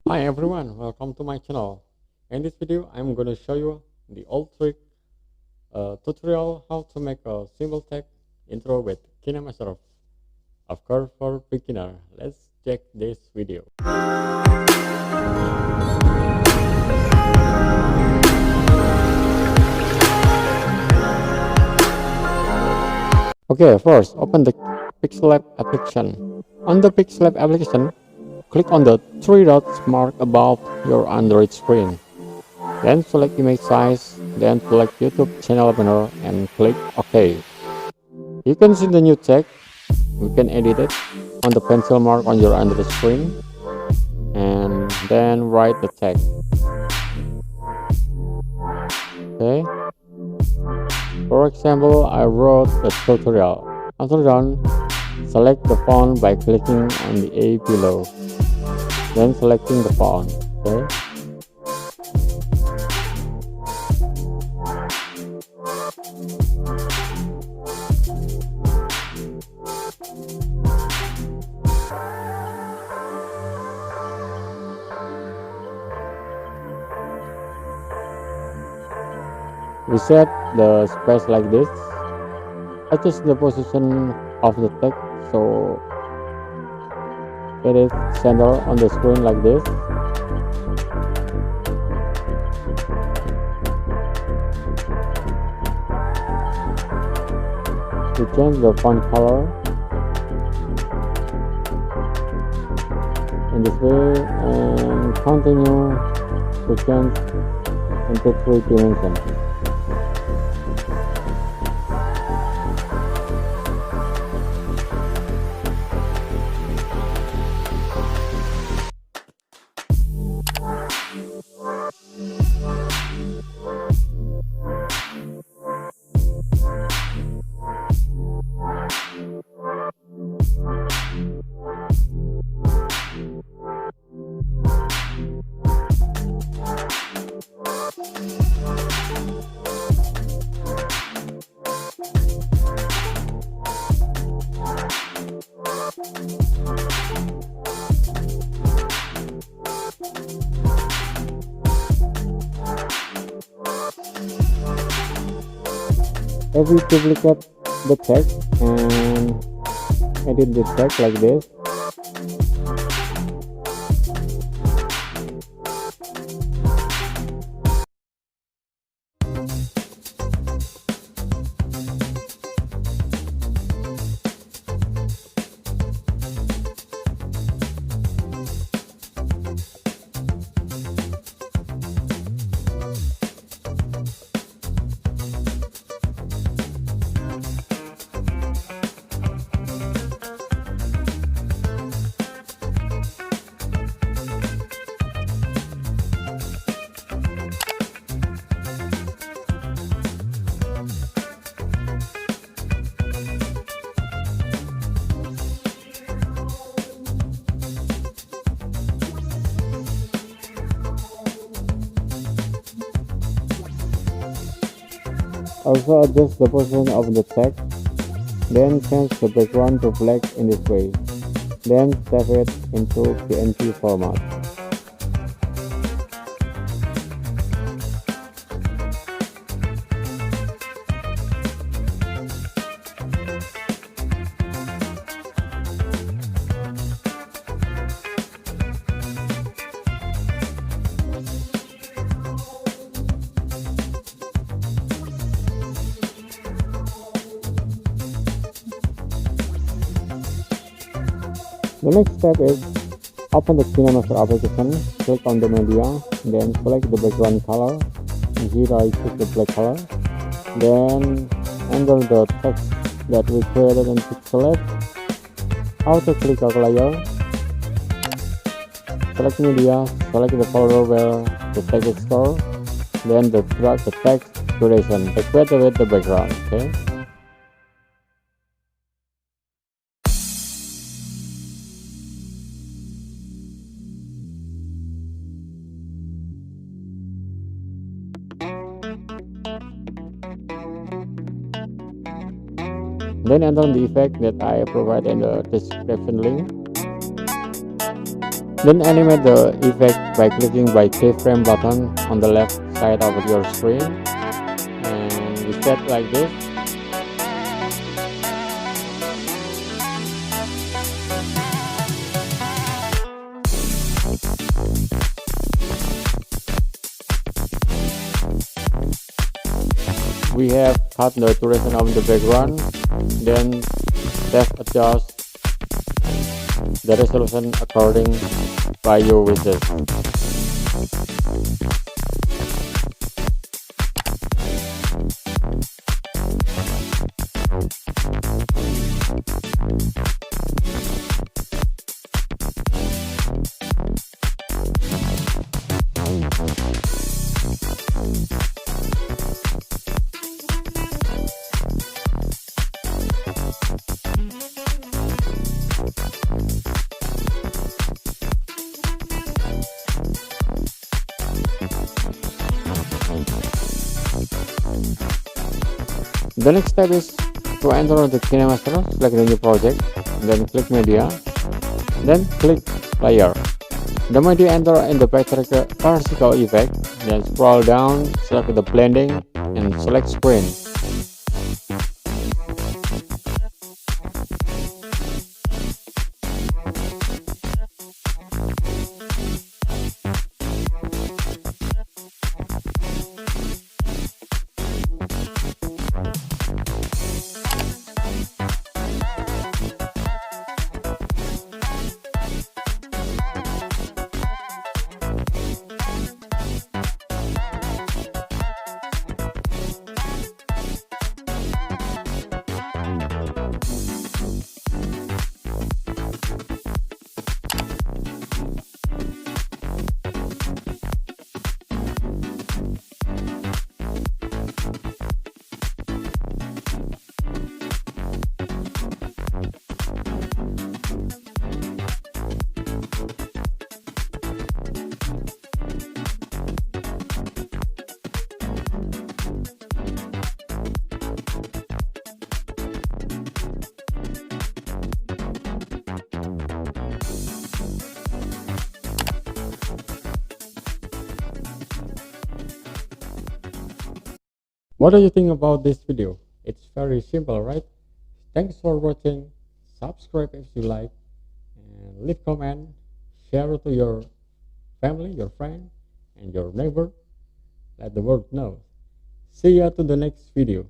Hi everyone, welcome to my channel. In this video, I'm going to show you the old trick tutorial how to make a simple text intro with Kinemaster. Of course, for beginner. Let's check this video. Okay, first open the Pixel application. On the Pixel application, click on the three dots marked above your Android screen. Then select image size, then select YouTube channel banner and click OK. You can see the new text. You can edit it on the pencil mark on your Android screen and then write the text. Okay. For example, I wrote the tutorial. After done, select the font by clicking on the A below. Then selecting the font. Okay. We set the space like this. Adjust the position of the text so it is centered on the screen like this. We change the font color in this way and continue to change into 3 dimensions. If we duplicate the text and edit the text like this, also adjust the position of the text, then change the background to black in this way, then save it into PNG format. The next step is open the Kinemaster application, click on the media, then select the background color. Here I choose the black color. Then enter the text that we created in Pixel. Auto click on layer. Select media, select the folder where the text is stored. Then drag the text duration equate with the background. Okay. Then enter the effect that I provide in the description link. Then animate the effect by clicking by keyframe button on the left side of your screen, and we set like this. We have cut the duration of the background, then step adjust the resolution according by your wishes. The next step is to enter the Kinemaster, select the new project, then click media, then click player. The media enter in the particle effect, then scroll down, select the blending, and select screen. What do you think about this video? It's very simple, right? Thanks for watching. Subscribe if you like, and leave comment, share it to your family, your friend, and your neighbor. Let the world know. See ya to the next video.